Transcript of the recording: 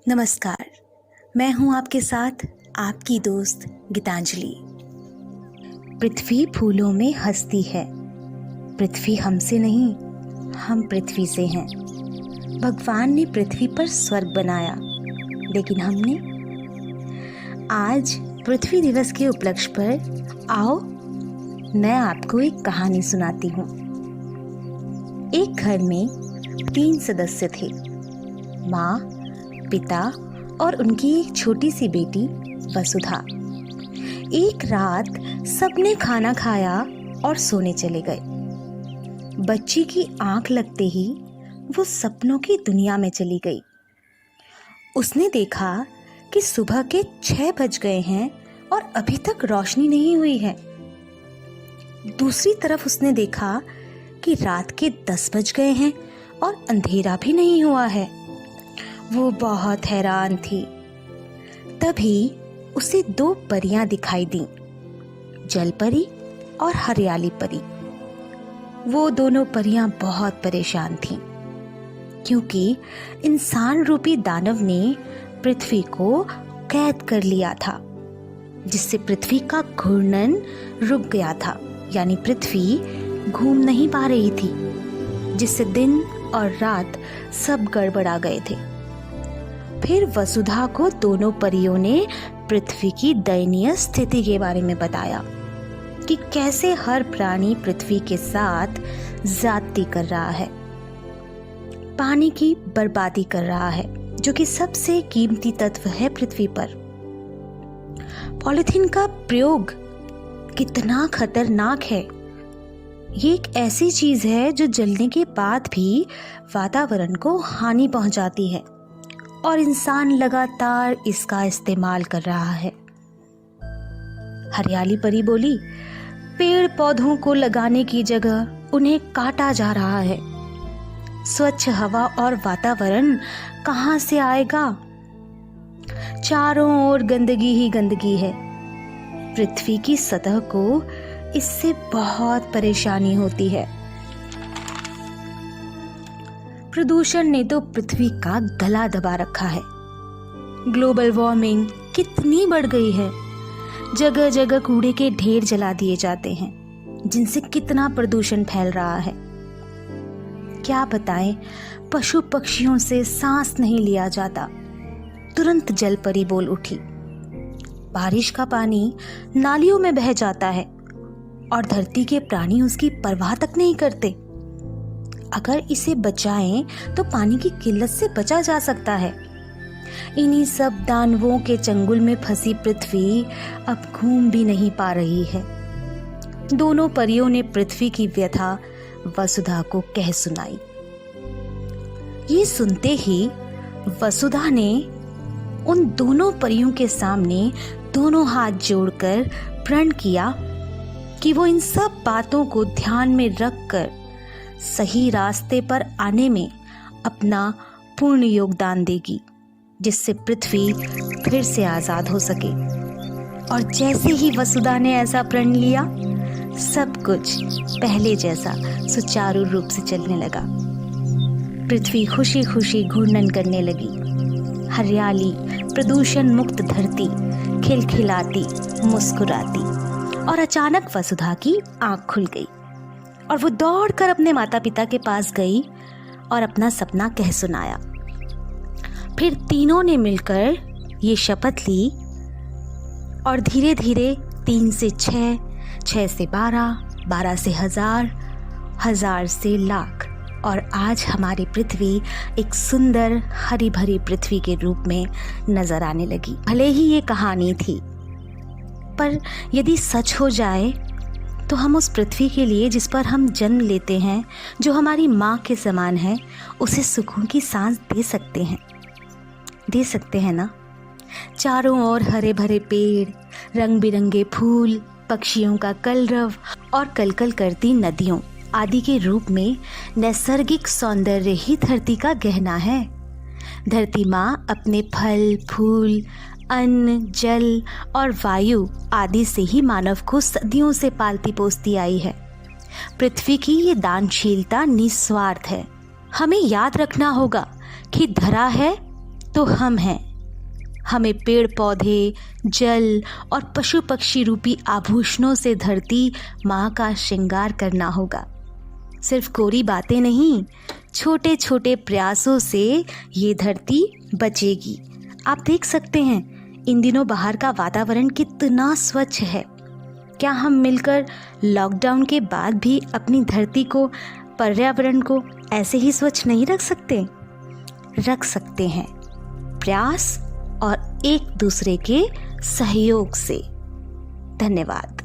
नमस्कार। मैं हूं आपके साथ आपकी दोस्त गीतांजलि। पृथ्वी फूलों में हंसती है। पृथ्वी हमसे नहीं, हम पृथ्वी से हैं। भगवान ने पृथ्वी पर स्वर्ग बनाया, लेकिन हमने। आज पृथ्वी दिवस के उपलक्ष्य पर आओ मैं आपको एक कहानी सुनाती हूँ। एक घर में 3 सदस्य थे, माँ, पिता और उनकी एक छोटी सी बेटी वसुधा। एक रात सबने खाना खाया और सोने चले गए। बच्ची की आंख लगते ही वो सपनों की दुनिया में चली गई। उसने देखा कि सुबह के 6 बज गए हैं और अभी तक रोशनी नहीं हुई है। दूसरी तरफ उसने देखा कि रात के 10 बज गए हैं और अंधेरा भी नहीं हुआ है। वो बहुत हैरान थी। तभी उसे 2 परियां दिखाई दीं, जल परी और हरियाली परी। वो दोनों परियां बहुत परेशान थीं, क्योंकि इंसान रूपी दानव ने पृथ्वी को कैद कर लिया था, जिससे पृथ्वी का घूर्णन रुक गया था। यानी पृथ्वी घूम नहीं पा रही थी, जिससे दिन और रात सब गड़बड़ा गए थे। फिर वसुधा को दोनों परियों ने पृथ्वी की दयनीय स्थिति के बारे में बताया कि कैसे हर प्राणी पृथ्वी के साथ ज्यादती कर रहा है, पानी की बर्बादी कर रहा है, जो कि सबसे कीमती तत्व है पृथ्वी पर। पॉलीथीन का प्रयोग कितना खतरनाक है। ये एक ऐसी चीज है जो जलने के बाद भी वातावरण को हानि पहुंचाती है, और इंसान लगातार इसका इस्तेमाल कर रहा है। हरियाली परी बोली, पेड़ पौधों को लगाने की जगह उन्हें काटा जा रहा है। स्वच्छ हवा और वातावरण कहाँ से आएगा? चारों ओर गंदगी ही गंदगी है। पृथ्वी की सतह को इससे बहुत परेशानी होती है। प्रदूषण ने तो पृथ्वी का गला दबा रखा है। ग्लोबल वार्मिंग कितनी बढ़ गई है। जगह जगह कूड़े के ढेर जला दिए जाते हैं, जिनसे कितना प्रदूषण फैल रहा है। क्या बताएं, पशु पक्षियों से सांस नहीं लिया जाता। तुरंत जल परी बोल उठी, बारिश का पानी नालियों में बह जाता है और धरती के प्राणी उसकी परवाह तक नहीं करते। अगर इसे बचाएं तो पानी की किल्लत से बचा जा सकता है। इन्हीं सब दानवों के चंगुल में फंसी पृथ्वी अब घूम भी नहीं पा रही है। दोनों परियों ने पृथ्वी की व्यथा वसुधा को कह सुनाई। ये सुनते ही वसुधा ने उन दोनों परियों के सामने दोनों हाथ जोड़कर प्रण किया कि वो इन सब बातों को ध्यान में रखकर सही रास्ते पर आने में अपना पूर्ण योगदान देगी, जिससे पृथ्वी फिर से आजाद हो सके। और जैसे ही वसुधा ने ऐसा प्रण लिया, सब कुछ पहले जैसा सुचारू रूप से चलने लगा। पृथ्वी खुशी खुशी घूर्णन करने लगी। हरियाली, प्रदूषण मुक्त धरती खिलखिलाती, मुस्कुराती। और अचानक वसुधा की आंख खुल गई और वो दौड़कर अपने माता पिता के पास गई और अपना सपना कह सुनाया। फिर तीनों ने मिलकर ये शपथ ली और धीरे धीरे 3 से 6, 6 से 12, 12 से 1000, 1000 से लाख, और आज हमारी पृथ्वी एक सुंदर हरी भरी पृथ्वी के रूप में नजर आने लगी। भले ही ये कहानी थी, पर यदि सच हो जाए तो हम उस पृथ्वी के लिए, जिस पर हम जन्म लेते हैं, जो हमारी माँ के समान है, उसे सुकून की सांस दे सकते हैं ना। चारों ओर हरे भरे पेड़, रंग बिरंगे फूल, पक्षियों का कलरव और कलकल करती नदियों आदि के रूप में नैसर्गिक सौंदर्य ही धरती का गहना है। धरती माँ अपने फल, फूल, अन्न, जल और वायु आदि से ही मानव को सदियों से पालती पोसती आई है। पृथ्वी की ये दानशीलता निस्वार्थ है। हमें याद रखना होगा कि धरा है तो हम हैं। हमें पेड़ पौधे, जल और पशु पक्षी रूपी आभूषणों से धरती माँ का श्रृंगार करना होगा। सिर्फ कोरी बातें नहीं, छोटे छोटे प्रयासों से ये धरती बचेगी। आप देख सकते हैं इन दिनों बाहर का वातावरण कितना स्वच्छ है। क्या हम मिलकर लॉकडाउन के बाद भी अपनी धरती को, पर्यावरण को ऐसे ही स्वच्छ नहीं रख सकते? रख सकते हैं, प्रयास और एक दूसरे के सहयोग से। धन्यवाद।